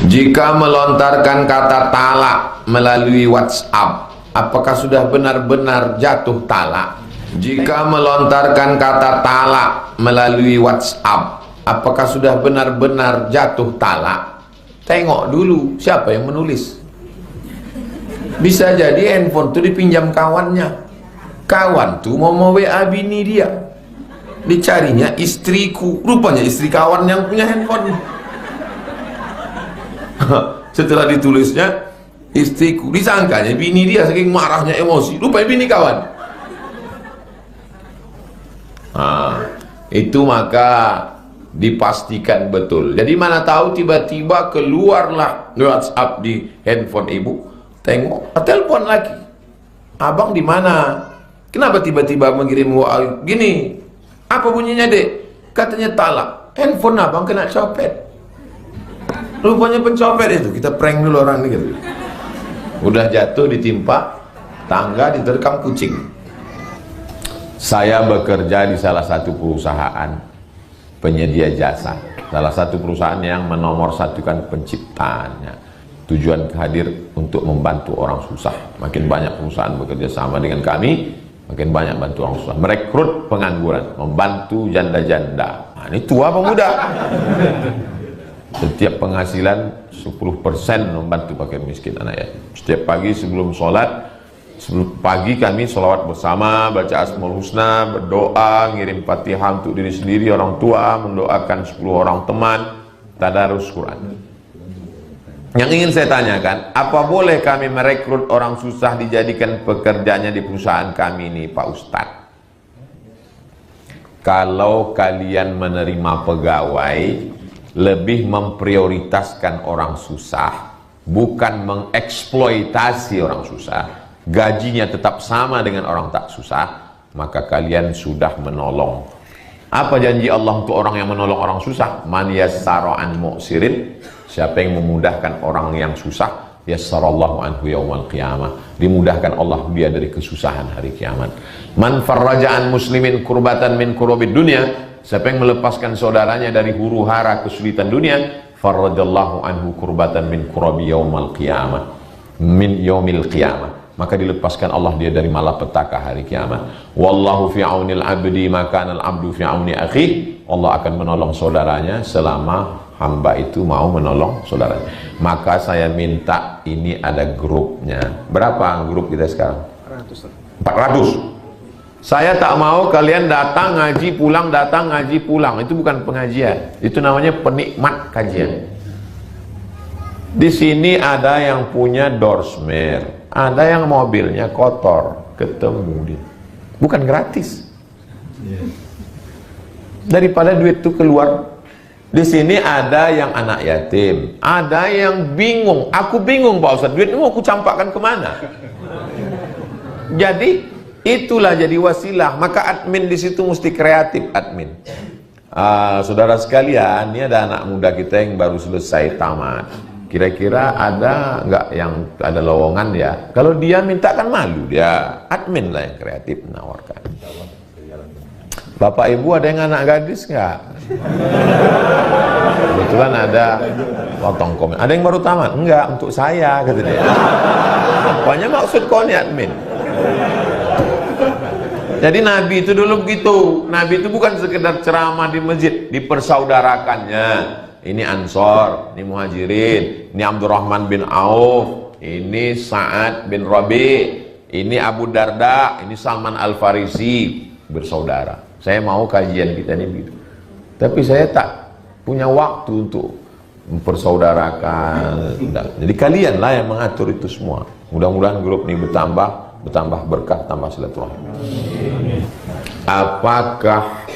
Jika melontarkan kata talak melalui WhatsApp, apakah sudah benar-benar jatuh talak? Jika melontarkan kata talak melalui WhatsApp, apakah sudah benar-benar jatuh talak? Tengok dulu siapa yang menulis. Bisa jadi handphone itu dipinjam kawannya. Kawan tuh mau WA bini dia, dicarinya istriku, rupanya istri kawan yang punya handphone. Setelah ditulisnya istriku, disangkanya bini dia, saking marahnya emosi, rupanya bini kawan. Itu maka dipastikan betul. Jadi mana tahu tiba-tiba keluarlah WhatsApp di handphone ibu, tengok, telepon lagi, abang di mana? Kenapa tiba-tiba mengirim WA gini? Apa bunyinya dek? Katanya talak. Handphone abang kena copet. Rupanya pencopet itu. Kita prank dulu orang ini gitu. Udah jatuh ditimpa tangga, diterkam kucing. Saya bekerja di salah satu perusahaan penyedia jasa, salah satu perusahaan yang menomorsatukan penciptaannya. Tujuan hadir untuk membantu orang susah. Makin banyak perusahaan bekerja sama dengan kami, makin banyak bantu orang susah. Merekrut pengangguran, membantu janda-janda. Nah, ini tua apa muda? Setiap penghasilan 10% membantu fakir miskin anak yatim. Setiap pagi sebelum pagi kami sholawat bersama, baca Asmaul Husna, berdoa, ngirim Fatihah untuk diri sendiri, orang tua, mendoakan 10 orang teman, tadarus Quran. Yang ingin saya tanyakan, apa boleh kami merekrut orang susah dijadikan pekerjanya di perusahaan kami ini, Pak Ustadz? Kalau kalian menerima pegawai, lebih memprioritaskan orang susah, bukan mengeksploitasi orang susah, gajinya tetap sama dengan orang tak susah, maka kalian sudah menolong. Apa janji Allah untuk orang yang menolong orang susah? Man yassara an mu'sirin, siapa yang memudahkan orang yang susah, yassarallahu anhu yaumal qiyamah, dimudahkan Allah dia dari kesusahan hari kiamat. Man farraja an muslimin kurbatan min kurubid dunya, siapa yang melepaskan saudaranya dari huru hara kesulitan dunia, farrajallahu anhu kurbatan min kurabi yaumal qiyamah, min yaumil qiyamah, maka dilepaskan Allah dia dari malapetaka hari kiamat. Wallahu fi aunil abdi maka al abdu fi auni akhi, Allah akan menolong saudaranya selama hamba itu mau menolong saudaranya. Maka saya minta, ini ada grupnya. Berapa grup kita sekarang? 400. Saya tak mau kalian datang ngaji pulang, datang ngaji pulang. Itu bukan pengajian, itu namanya penikmat kajian. Di sini ada yang punya dorsmer, ada yang mobilnya kotor, ketemu dia. Bukan gratis. Daripada duit itu keluar. Di sini ada yang anak yatim, ada yang bingung. Aku bingung Pak Ustadz, duit ini mau aku campakkan kemana? Jadi itulah jadi wasilah. Maka admin di situ mesti kreatif, admin. Saudara sekalian, ini ada anak muda kita yang baru selesai tamat. Kira-kira ada nggak yang ada lowongan ya? Kalau dia minta kan malu dia. Admin lah yang kreatif menawarkan. Bapak Ibu ada yang anak gadis nggak? Kebetulan ada potong komen. Ada yang baru tamat? Enggak, untuk saya, kata dia. Apanya maksud kau nih admin? Jadi Nabi itu dulu begitu. Nabi itu bukan sekedar ceramah di masjid, dipersaudarakannya. Ini Ansor, ini Muhajirin, ini Abdurrahman bin Auf, ini Sa'ad bin Rabi, ini Abu Darda, ini Salman Al-Farisi, bersaudara. Saya mau kajian kita ini begitu. Tapi saya tak punya waktu untuk mempersaudarakan. Jadi kalianlah yang mengatur itu semua. Mudah-mudahan grup ini bertambah berkah, tambah silaturahim. Apakah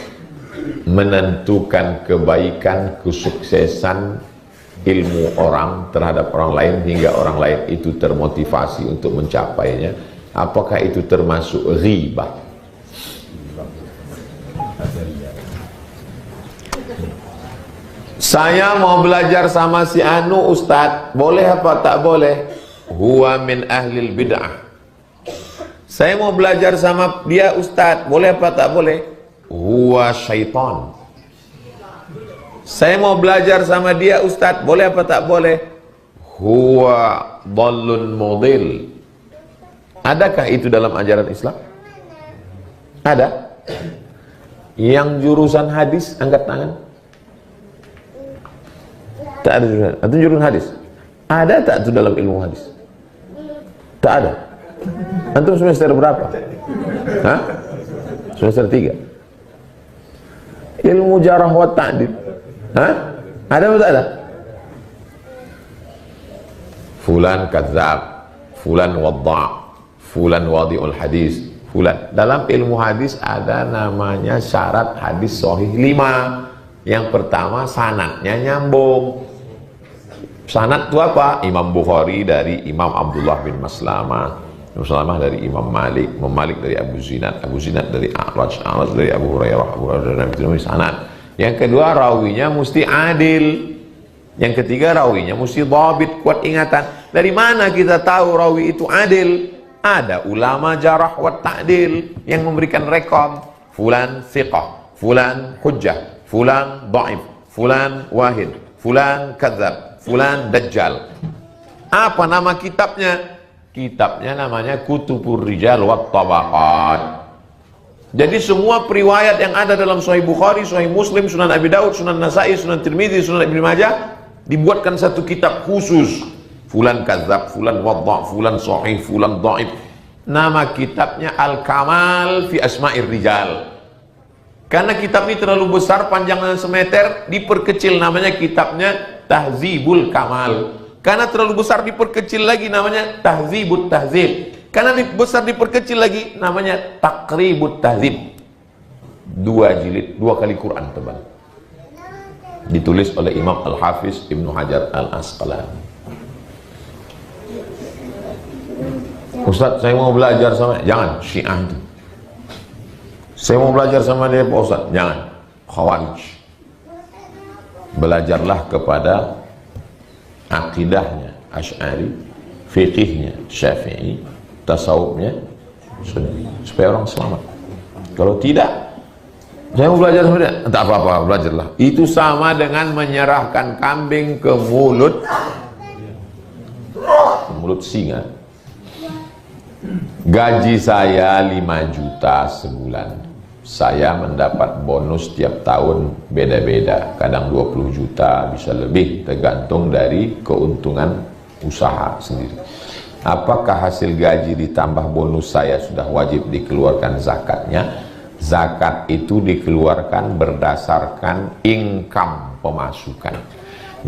menentukan kebaikan, kesuksesan ilmu orang terhadap orang lain hingga orang lain itu termotivasi untuk mencapainya? Apakah itu termasuk ghibah? Saya mau belajar sama si Anu Ustadz, boleh apa tak boleh? Huwa min ahlil bid'ah. Saya mau belajar sama dia Ustadz, boleh apa tak boleh? Huwa syaitan. Saya mau belajar sama dia Ustadz, boleh apa tak boleh? huwa dhallun mudil. Adakah itu dalam ajaran Islam? Ada? Yang jurusan hadis angkat tangan. Tak ada jurusan. Atau jurusan hadis? Ada tak itu dalam ilmu hadis? Tak ada. Antum semester berapa? Hah? Semester 3. Ilmu jarah wa ta'dil. Hah? Ada atau tak ada? Fulan kadzab, fulan wadda', fulan wadi'ul hadis, fulan. Dalam ilmu hadis ada namanya syarat hadis sahih 5. Yang pertama sanadnya nyambung. Sanad itu apa? Imam Bukhari dari Imam Abdullah bin Maslamah, Maslamah dari Imam Malik, Imam Malik dari Abu Zinad, Abu Zinad dari A'raj, A'raj dari Abu Hurairah, Abu Hurairah dari sanad. Yang kedua rawinya mesti adil. Yang ketiga rawinya mesti dhabit, kuat ingatan. Dari mana kita tahu rawi itu adil? Ada ulama jarah wa ta'dil yang memberikan rekam. Fulan thiqah, fulan hujjah, fulan dhaif, fulan wahid, fulan kadzab, fulan dajjal. Apa nama kitabnya? Kitabnya namanya Kutubur Rijal wat Tabaqat. Jadi semua periwayat yang ada dalam Sahih Bukhari, Sahih Muslim, Sunan Abi Daud, Sunan Nasai, Sunan Tirmidzi, Sunan Ibnu Majah dibuatkan satu kitab khusus. Fulan kadzab, fulan wadda', fulan sahih, fulan dhaif. Nama kitabnya Al-Kamal fi Asma'ir Rijal. Karena kitab ini terlalu besar, panjangnya semeter, diperkecil namanya kitabnya Tahzibul Kamal. Karena terlalu besar diperkecil lagi namanya Tahzibut Tahzib. Karena besar diperkecil lagi namanya Taqribut Tahzib. 2 jilid, 2 kali Quran tebal. Ditulis oleh Imam Al-Hafiz Ibnu Hajar Al-Asqalani. Ustaz, saya mau belajar sama, jangan Syiah itu. Saya mau belajar sama dia Pak Ustaz, jangan Khawarij. Belajarlah kepada akidahnya Asy'ari, fiqihnya Syafi'i, tasawufnya Sunni, supaya orang selamat. Kalau tidak, saya mau belajar sama dia, tak apa-apa, belajarlah. Itu sama dengan menyerahkan kambing ke mulut singa. Gaji saya 5 juta sebulan. Saya mendapat bonus tiap tahun beda-beda, kadang 20 juta, bisa lebih, tergantung dari keuntungan usaha sendiri. Apakah hasil gaji ditambah bonus saya sudah wajib dikeluarkan zakatnya? Zakat itu dikeluarkan berdasarkan income, pemasukan.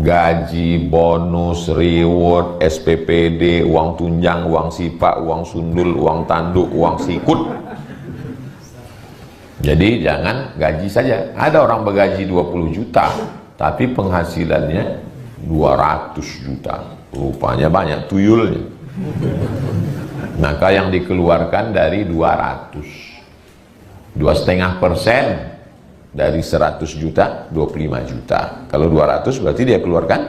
Gaji, bonus, reward, SPPD, uang tunjang, uang sipak, uang sundul, uang tanduk, uang sikut. Jadi jangan gaji saja. Ada orang bergaji 20 juta, tapi penghasilannya 200 juta. Rupanya banyak tuyulnya. Maka yang dikeluarkan dari 200. 2,5% dari 100 juta, 25 juta. Kalau 200 berarti dia keluarkan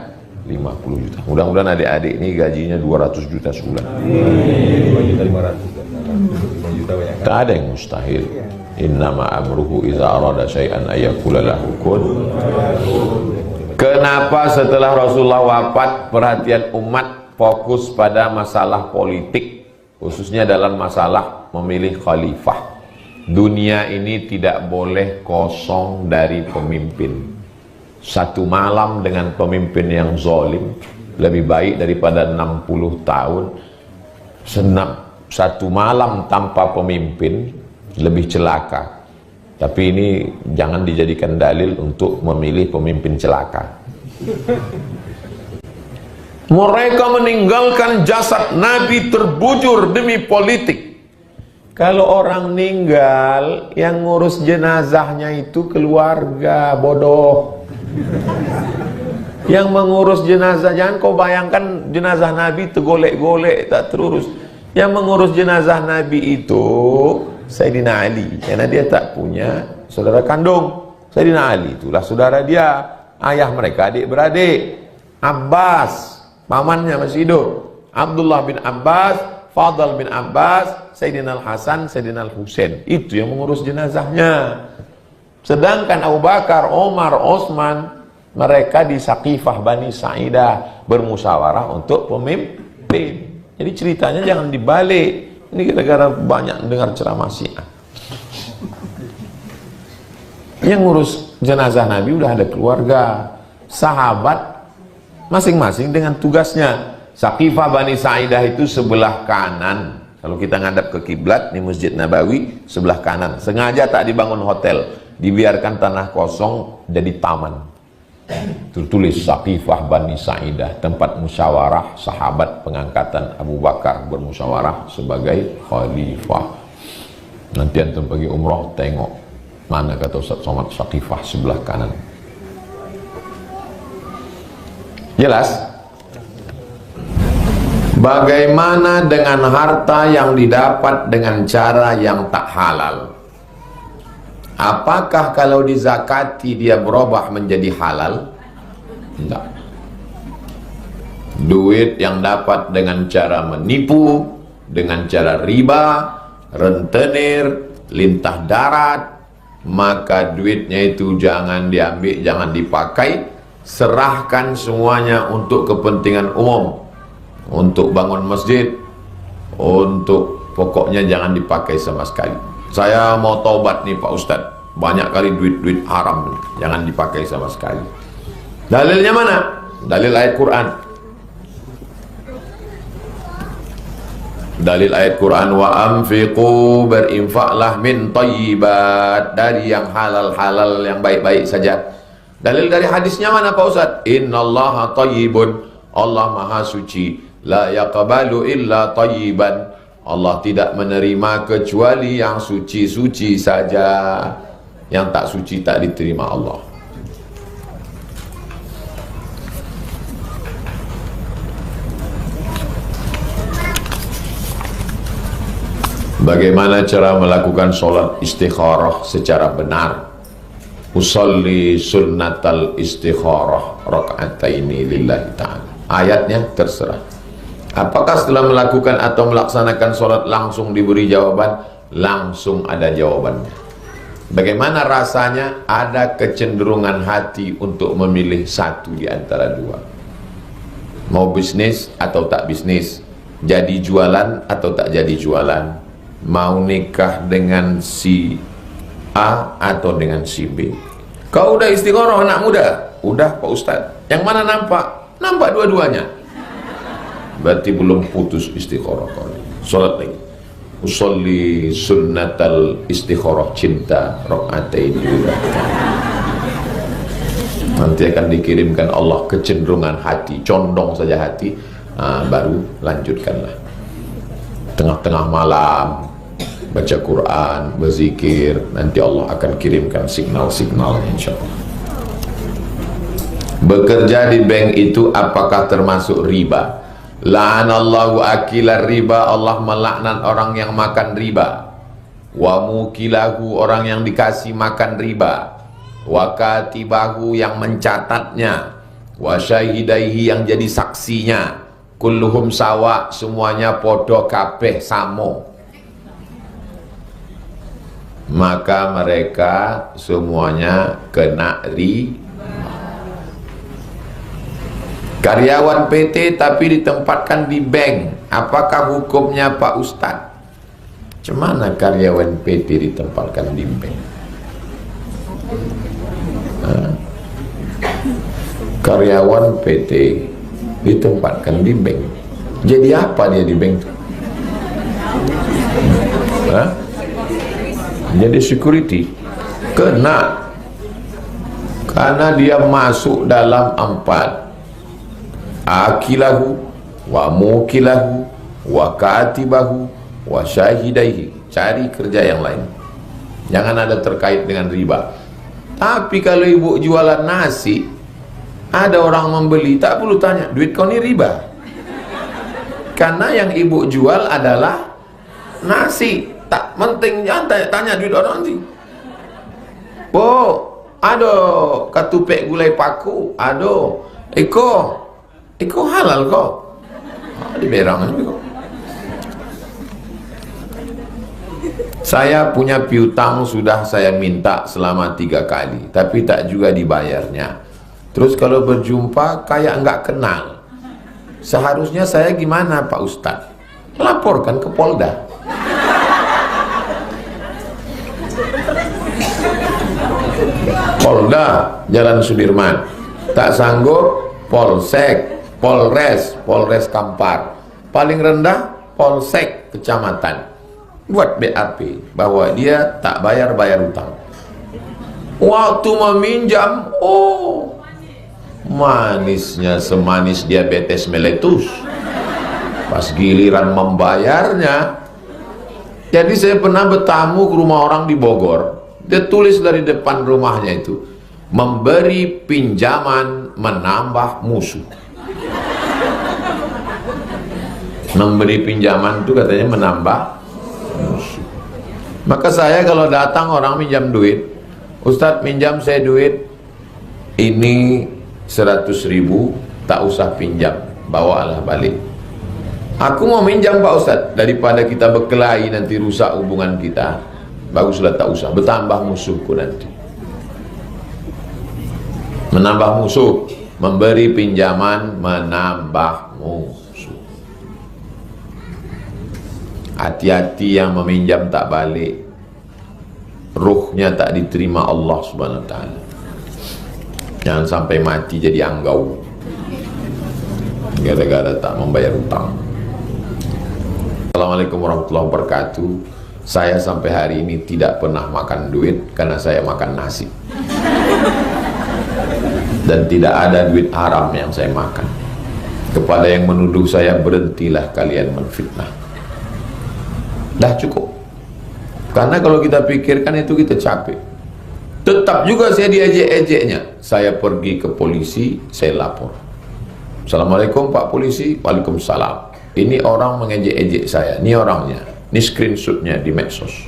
50 juta. Mudah-mudahan adik-adik ini gajinya 200 juta sebulan. 2 juta 500. 5 juta banyak. Tak ada yang mustahil. Innama amruhu iza arada syai'an ayyakula lahu kun. Kenapa setelah Rasulullah wafat perhatian umat fokus pada masalah politik, khususnya dalam masalah memilih khalifah? Dunia ini tidak boleh kosong dari pemimpin. Satu malam dengan pemimpin yang zalim lebih baik daripada 60 tahun. Satu malam tanpa pemimpin lebih celaka. Tapi ini jangan dijadikan dalil untuk memilih pemimpin celaka. Mereka meninggalkan jasad Nabi terbujur demi politik. Kalau orang meninggal, yang ngurus jenazahnya itu keluarga, bodoh. Yang mengurus jenazah, jangan kau bayangkan jenazah Nabi tergolek-golek, tak terurus. Yang mengurus jenazah Nabi itu Sayyidina Ali, karena dia tak punya saudara kandung. Sayyidina Ali itulah saudara dia, ayah mereka adik-beradik. Abbas, pamannya masih hidup. Abdullah bin Abbas, Fadl bin Abbas, Sayyidina Al-Hasan, Sayyidina Al-Husain. Itu yang mengurus jenazahnya. Sedangkan Abu Bakar, Omar, Osman, Mereka di Saqifah Bani Sa'idah bermusyawarah untuk pemimpin. Jadi ceritanya jangan dibalik. Ini gara-gara banyak dengar ceramah Syiah. Yang ngurus jenazah Nabi udah ada keluarga, sahabat, masing-masing dengan tugasnya. Saqifah Bani Sa'idah itu sebelah kanan. Kalau kita ngadap ke kiblat di Masjid Nabawi, sebelah kanan. Sengaja tak dibangun hotel, dibiarkan tanah kosong jadi taman. Tertulis Saqifah Bani Sa'idah, tempat musyawarah sahabat pengangkatan Abu Bakar bermusyawarah sebagai khalifah. Nanti antum pergi umroh tengok mana kata Ustaz Somad Saqifah sebelah kanan. Jelas? Bagaimana dengan harta yang didapat dengan cara yang tak halal? Apakah kalau dizakati dia berubah menjadi halal? Tidak. Duit yang dapat dengan cara menipu, dengan cara riba, rentenir, lintah darat, maka duitnya itu jangan diambil, jangan dipakai. Serahkan semuanya untuk kepentingan umum, untuk bangun masjid, untuk pokoknya jangan dipakai sama sekali. Saya mau taubat nih Pak Ustadz, banyak kali duit-duit haram nih, jangan dipakai sama sekali. Dalilnya mana? Dalil ayat Quran. Dalil ayat Quran, wa anfiqu, berinfaklah min thayyibat, dari yang halal-halal, yang baik-baik saja. Dalil dari hadisnya mana Pak Ustadz? Innallaha thayyibun, Allah maha suci, la yaqbalu illa thayyiban, Allah tidak menerima kecuali yang suci-suci saja. Yang tak suci tak diterima Allah. Bagaimana cara melakukan sholat istikharah secara benar? Usalli sunnatal istikharah raka'ataini lillahi ta'ala. Ayatnya terserah. Apakah setelah melakukan atau melaksanakan sholat langsung diberi jawaban? Langsung ada jawabannya. Bagaimana rasanya? Ada kecenderungan hati untuk memilih satu di antara dua. Mau bisnis atau tak bisnis, jadi jualan atau tak jadi jualan, mau nikah dengan si A atau dengan si B. Kau udah istikharah anak muda? Udah Pak Ustadz. Yang mana nampak? Nampak dua-duanya. Berarti belum putus istikharah kau. Salat lagi. Usolli sunnatal istikharah cinta raka'ataini. Nanti akan dikirimkan Allah kecenderungan hati, condong saja hati, baru lanjutkanlah. Tengah-tengah malam baca Quran, berzikir, nanti Allah akan kirimkan signal-signal insyaallah. Bekerja di bank itu apakah termasuk riba? La'anallahu akilar riba, Allah melaknat orang yang makan riba. Wa mukilahu, orang yang dikasih makan riba. Wa katibahu, yang mencatatnya. Wa syahidaihi, yang jadi saksinya. Kulluhum sawa, semuanya podo kabeh samo. Maka mereka semuanya kena riba. Karyawan PT tapi ditempatkan di bank, apakah hukumnya Pak Ustadz? Cemana karyawan PT ditempatkan di bank? Karyawan PT ditempatkan di bank, jadi apa dia di bank? Jadi security. Kena, karena dia masuk dalam 4: akilahu wa mukilahu wa katibahu wa syahidaihi. Cari kerja yang lain, jangan ada terkait dengan riba. Tapi kalau ibu jualan nasi, ada orang membeli, tak perlu tanya duit kau ni riba, karena yang ibu jual adalah nasi. Tak penting, jangan tanya duit orang nanti. Ado katupek gulai paku, ado Iko halal kok. Di berangan kok. Saya punya piutang sudah saya minta selama 3 kali, tapi tak juga dibayarnya. Terus kalau berjumpa kayak nggak kenal. Seharusnya saya gimana Pak Ustadz? Laporkan ke Polda. Polda Jalan Sudirman. Tak sanggup, Polsek, Polres, Polres Kampar. Paling rendah, Polsek Kecamatan. Buat BAP bahwa dia tak bayar utang. Waktu meminjam, oh, manisnya semanis diabetes meletus. Pas giliran membayarnya, jadi saya pernah bertamu ke rumah orang di Bogor. Dia tulis dari depan rumahnya itu, memberi pinjaman menambah musuh. Memberi pinjaman itu katanya menambah musuh. Maka saya kalau datang orang minjam duit, Ustadz minjam saya duit ini 100.000, tak usah pinjam, bawalah balik. Aku mau minjam Pak Ustadz, daripada kita berkelahi nanti rusak hubungan kita, baguslah tak usah, bertambah musuhku nanti. Menambah musuh, memberi pinjaman menambah musuh. Hati-hati yang meminjam tak balik, ruhnya tak diterima Allah Subhanahu wa ta'ala. Jangan sampai mati jadi anggau gara-gara tak membayar utang. Assalamualaikum warahmatullahi wabarakatuh. Saya sampai hari ini tidak pernah makan duit karena saya makan nasi. Dan tidak ada duit haram yang saya makan. Kepada yang menuduh saya, berhentilah kalian menfitnah. Dah cukup. Karena kalau kita pikirkan itu kita capek. Tetap juga saya diejek-ejeknya. Saya pergi ke polisi, saya lapor. Assalamualaikum Pak Polisi. Waalaikumsalam. Ini orang mengejek-ejek saya. Ini orangnya. Ini screenshotnya di medsos.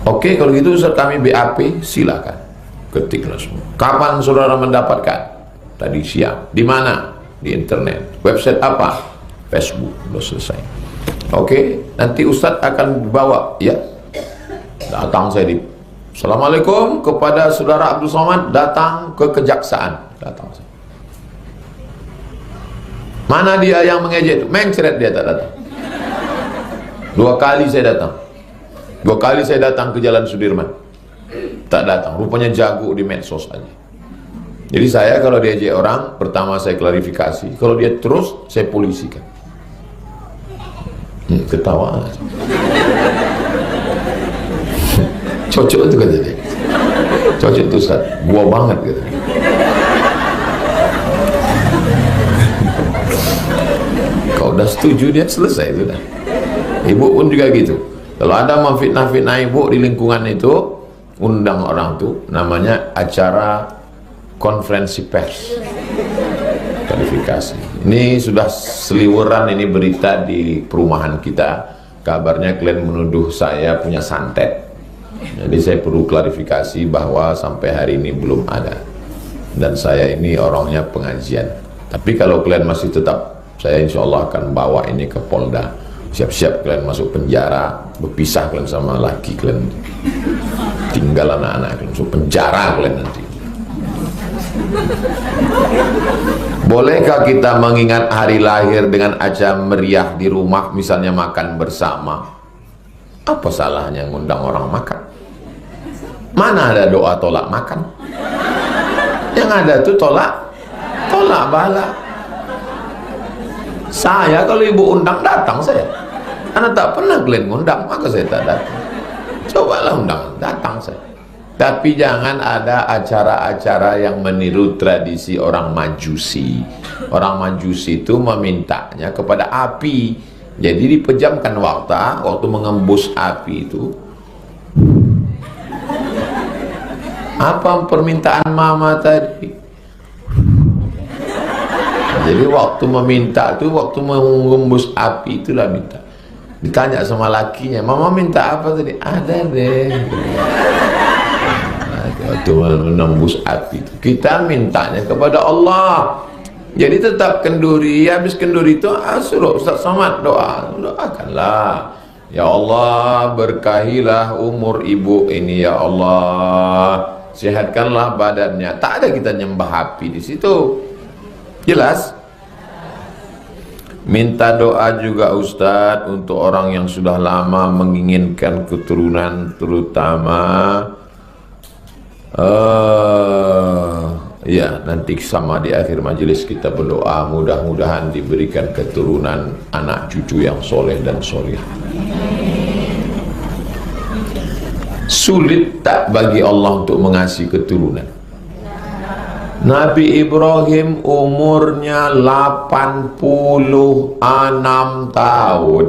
Oke, kalau gitu Ustaz, kami BAP, silakan. Ketiklah semua. Kapan saudara mendapatkan? Tadi siang. Di mana? Di internet. Website apa? Facebook. Sudah selesai. Oke, nanti Ustadz akan bawa, ya. Datang saya di Assalamualaikum kepada saudara Abdul Somad, datang ke kejaksaan. Datang saya. Mana dia yang mengejek itu? Mencret dia tak datang. 2 kali saya datang. 2 kali saya datang ke Jalan Sudirman. Tak datang. Rupanya jago di medsos aja. Jadi saya kalau diejek orang, pertama saya klarifikasi. Kalau dia terus, saya polisikan. Ketawa. Cocok itu kata dia. Cocok itu Ustaz. Gua banget gitu. Kau udah setuju, dia selesai itu dah. Ibu pun juga gitu. Kalau ada memfitnah-fitnah ibu di lingkungan itu, undang orang tuh, namanya acara konferensi pers. Klarifikasi. Ini sudah seliweran ini berita di perumahan kita. Kabarnya klien menuduh saya punya santet. Jadi saya perlu klarifikasi bahwa sampai hari ini belum ada. Dan saya ini orangnya pengajian. Tapi kalau klien masih tetap, saya insya Allah akan bawa ini ke Polda. Siap-siap klien masuk penjara, berpisah klien sama laki klien. Tinggal anak-anak klien, masuk penjara klien nanti. Bolehkah kita mengingat hari lahir dengan acara meriah di rumah, misalnya makan bersama? Apa salahnya ngundang orang makan? Mana ada doa tolak makan? Yang ada tuh tolak bala. Saya kalau ibu undang datang saya. Karena tak pernah kalian ngundang, maka saya tak datang. Cobalah undang, datang saya. Tapi jangan ada acara-acara yang meniru tradisi orang Majusi. Orang Majusi itu memintanya kepada api. Jadi dipejamkan waktu mengembus api itu. Apa permintaan mama tadi? Jadi waktu meminta itu, waktu mengembus api itulah minta. Ditanya sama lakinya, mama minta apa tadi? Ada deh. Waktu menembus api itu, kita mintanya kepada Allah. Jadi tetap kenduri, habis kenduri itu suruh Ustaz Somad doakanlah. Ya Allah, berkahilah umur ibu ini ya Allah, sehatkanlah badannya. Tak ada kita nyembah api di situ. Jelas? Minta doa juga Ustadz untuk orang yang sudah lama menginginkan keturunan, terutama ya nanti sama di akhir majelis kita berdoa mudah-mudahan diberikan keturunan anak cucu yang soleh dan soleh. Sulit tak bagi Allah untuk mengasihi keturunan? Nabi Ibrahim umurnya 86 tahun.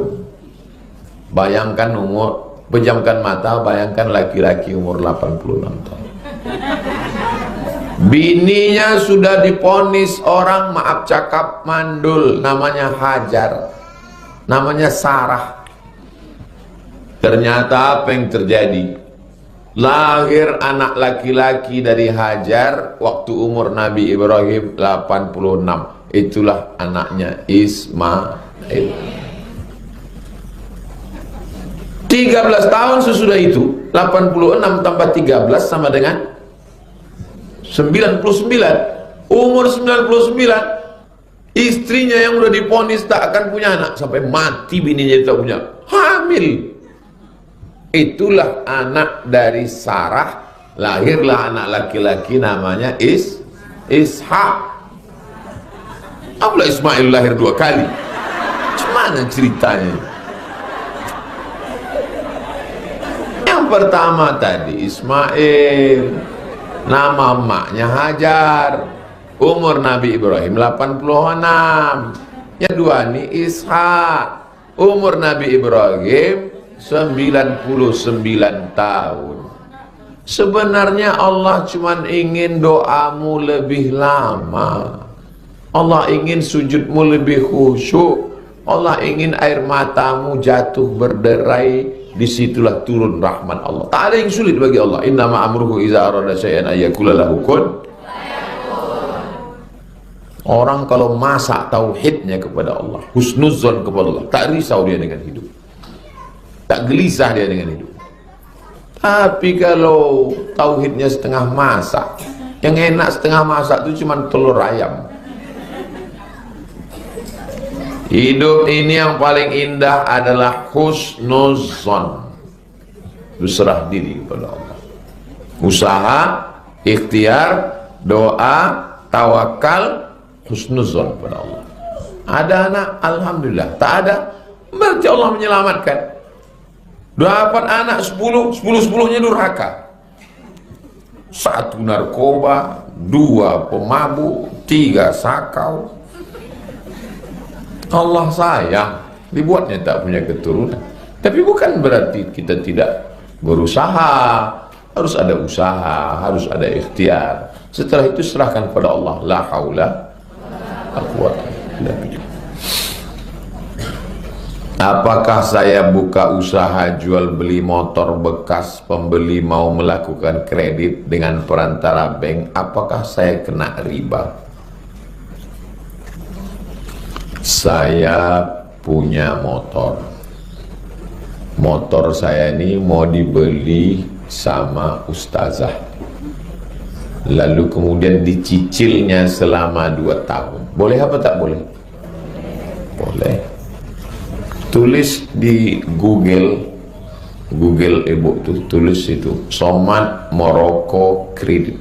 Bayangkan umur, pejamkan mata, bayangkan laki-laki umur 86 tahun. Bininya sudah diponis orang, maaf cakap, mandul, namanya Hajar, namanya Sarah. Ternyata apa yang terjadi? Lahir anak laki-laki dari Hajar waktu umur Nabi Ibrahim 86. Itulah anaknya Ismail. 13 tahun sesudah itu, 86 tambah 13 sama dengan 99. Umur 99, istrinya yang udah diponis tak akan punya anak, sampai mati bininya tak punya, hamil. Itulah anak dari Sarah, lahirlah anak laki-laki namanya Ishak. Apalah Ismail lahir 2 kali? Gimana ceritanya? Yang pertama tadi Ismail, nama maknya Hajar, umur Nabi Ibrahim 86. Yang dua ini Ishak, umur Nabi Ibrahim 99 tahun. Sebenarnya Allah cuma ingin doamu lebih lama. Allah ingin sujudmu lebih khusyuk. Allah ingin air matamu jatuh berderai. Disitulah turun rahmat Allah. Tak ada yang sulit bagi Allah. Innama amruhu iza arada syai'an ayyakula lahu kun. Orang kalau masak tauhidnya kepada Allah, husnuzon kepada Allah, tak risau dia dengan hidup, tak gelisah dia dengan hidup. Tapi kalau tauhidnya setengah masak, yang enak setengah masak itu cuma telur ayam. Hidup ini yang paling indah adalah husnuzon, berserah diri kepada Allah. Usaha, ikhtiar, doa, tawakal, husnuzon kepada Allah. Ada anak, alhamdulillah. Tak ada, berarti Allah menyelamatkan. Dapat anak 10-10-nya durhaka. 1 narkoba, 2 pemabuk, 3 sakau. Allah sayang, dibuatnya tak punya keturunan. Tapi bukan berarti kita tidak berusaha. Harus ada usaha, harus ada ikhtiar. Setelah itu serahkan pada Allah. La haula la quwwata illa billah. Apakah saya buka usaha jual beli motor bekas, pembeli mau melakukan kredit dengan perantara bank, apakah saya kena riba? Saya punya motor. Motor saya ini mau dibeli sama ustazah. Lalu kemudian dicicilnya selama 2 tahun. Boleh apa tak boleh? Boleh. Tulis di Google e-book tuh, tulis itu Somad Morocco Credit.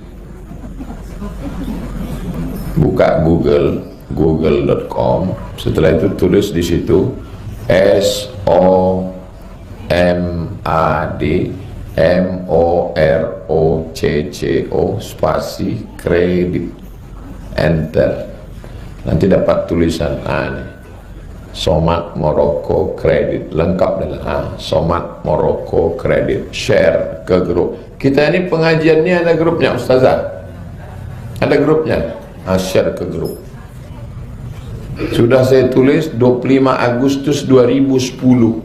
Buka google.com. Setelah itu tulis di situ SOMAD MOROCCO spasi kredit, enter. Nanti dapat tulisan nih, Somad Morocco Credit, lengkap dengan Somad Morocco Credit. Share ke grup kita. Ini pengajiannya ada grupnya ustazah, ada grupnya. Share ke grup. Sudah saya tulis 25 Agustus 2010.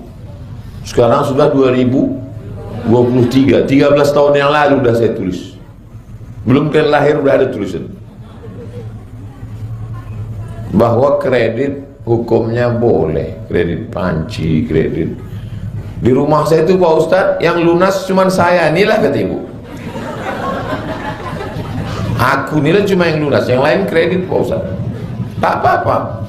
Sekarang sudah 2023, 13 tahun yang lalu sudah saya tulis. Belum kan lahir sudah ada tulisan bahwa kredit hukumnya boleh, kredit panci, kredit. Di rumah saya itu Pak Ustadz yang lunas cuman saya, inilah kata ibu. Aku nilai cuma yang lunas, yang lain kredit Pak Ustaz. Tak apa-apa.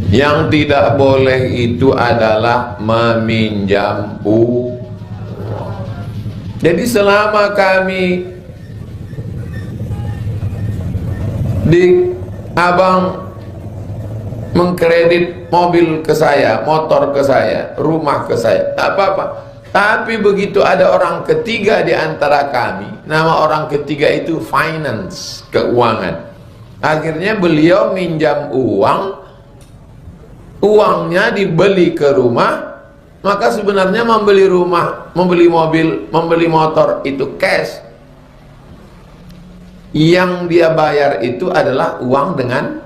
Yang tidak boleh itu adalah meminjam uang. Jadi selama kami di abang mengkredit mobil ke saya, motor ke saya, rumah ke saya, tak apa-apa. Tapi begitu ada orang ketiga di antara kami, nama orang ketiga itu finance, keuangan. Akhirnya beliau minjam uang, uangnya dibeli ke rumah, maka sebenarnya membeli rumah, membeli mobil, membeli motor itu cash. Yang dia bayar itu adalah uang dengan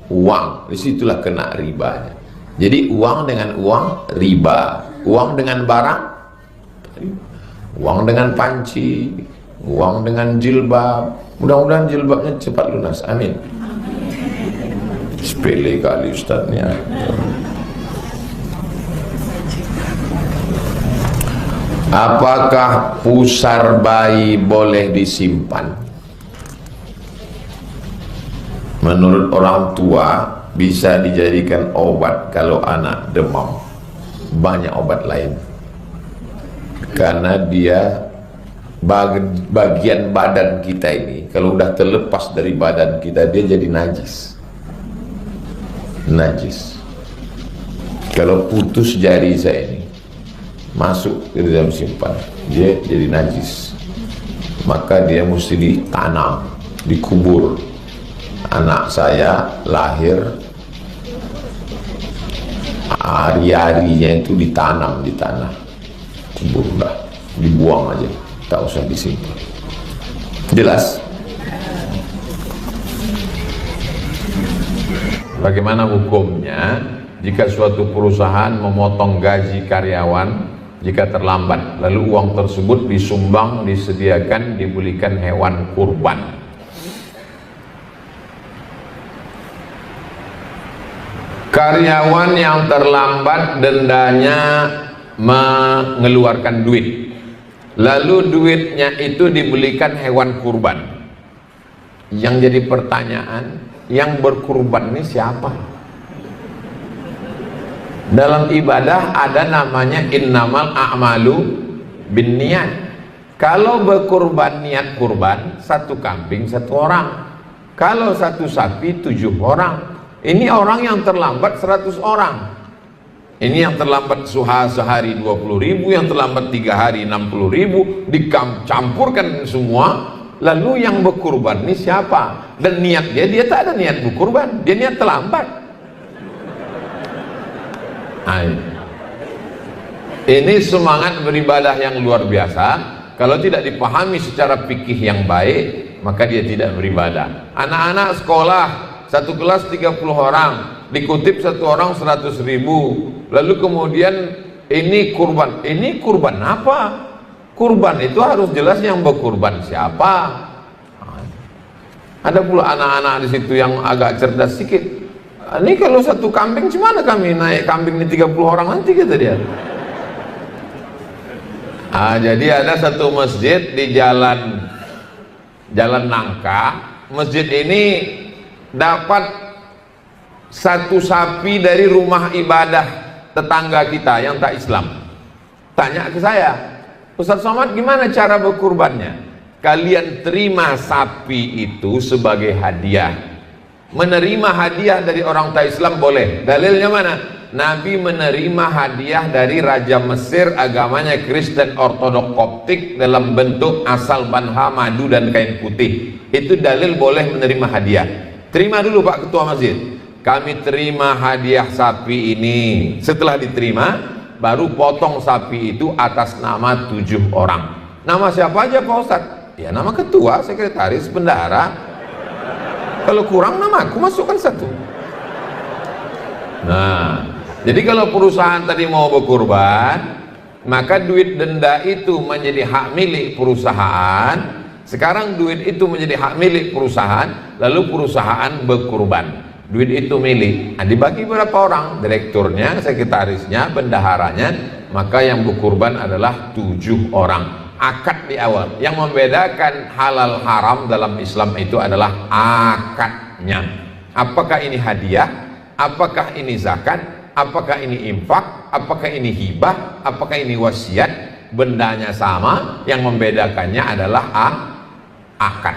uang. Disitulah kena ribanya. Jadi uang dengan uang riba, uang dengan barang, uang dengan panci, uang dengan jilbab. Mudah-mudahan jilbabnya cepat lunas, amin. Sepele kali ustadznya. Apakah pusar bayi boleh disimpan? Menurut orang tua bisa dijadikan obat kalau anak demam. Banyak obat lain. Karena dia bagian badan kita ini kalau udah terlepas dari badan kita, dia jadi najis. Najis. Kalau putus jari saya ini masuk ke dalam simpan, dia jadi najis. Maka dia mesti ditanam, dikubur. Anak saya lahir, hari-harinya itu ditanam di tanah, kubur, dah dibuang aja, tak usah disimpan. Jelas? Bagaimana hukumnya jika suatu perusahaan memotong gaji karyawan jika terlambat, lalu uang tersebut disumbang, disediakan, dibelikan hewan kurban? Karyawan yang terlambat dendanya mengeluarkan duit, lalu duitnya itu dibelikan hewan kurban. Yang jadi pertanyaan, yang berkurban ini siapa? Dalam ibadah ada namanya innamal a'malu binniyat. Kalau berkurban niat kurban, satu kambing satu orang, kalau satu sapi 7 orang. Ini orang yang terlambat 100 orang. Ini yang terlambat sehari 20.000, yang terlambat 3 hari 60.000, dicampurkan semua. Lalu yang berkurban ini siapa? Dan niat dia tak ada niat berkurban, dia niat terlambat. Ini semangat beribadah yang luar biasa. Kalau tidak dipahami secara fikih yang baik, maka dia tidak beribadah. Anak-anak sekolah satu kelas 30 orang, dikutip satu orang 100.000. Lalu kemudian ini kurban. Ini kurban apa? Kurban itu harus jelas yang berkurban siapa. Ada pula anak-anak di situ yang agak cerdas sedikit. Ini kalau satu kambing, gimana kami naik kambing ini 30 orang nanti, kata dia. Jadi ada satu masjid di Jalan Nangka. Masjid ini dapat satu sapi dari rumah ibadah tetangga kita yang tak Islam. Tanya ke saya, Ustaz Somad, gimana cara berkurbannya? Kalian terima sapi itu sebagai hadiah. Menerima hadiah dari orang tak Islam boleh. Dalilnya mana? Nabi menerima hadiah dari Raja Mesir, agamanya Kristen Ortodok Koptik, dalam bentuk asal banha, madu dan kain putih. Itu dalil boleh menerima hadiah. Terima dulu Pak Ketua Masjid, kami terima hadiah sapi ini. Setelah diterima, baru potong sapi itu atas nama 7 orang. Nama siapa aja Pak Ustadz? Ya nama ketua, sekretaris, bendahara. Kalau kurang nama aku masukkan 1. Nah, jadi kalau perusahaan tadi mau berkurban, maka duit denda itu menjadi hak milik perusahaan. Sekarang duit itu menjadi hak milik perusahaan, lalu perusahaan berkurban. Duit itu milik, dibagi berapa orang? Direkturnya, sekretarisnya, bendaharanya. Maka yang berkurban adalah 7 orang. akad di awal. Yang membedakan halal haram dalam Islam itu adalah akadnya. Apakah ini hadiah, apakah ini zakat, apakah ini infak, apakah ini hibah, apakah ini wasiat, bendanya sama, yang membedakannya adalah akad.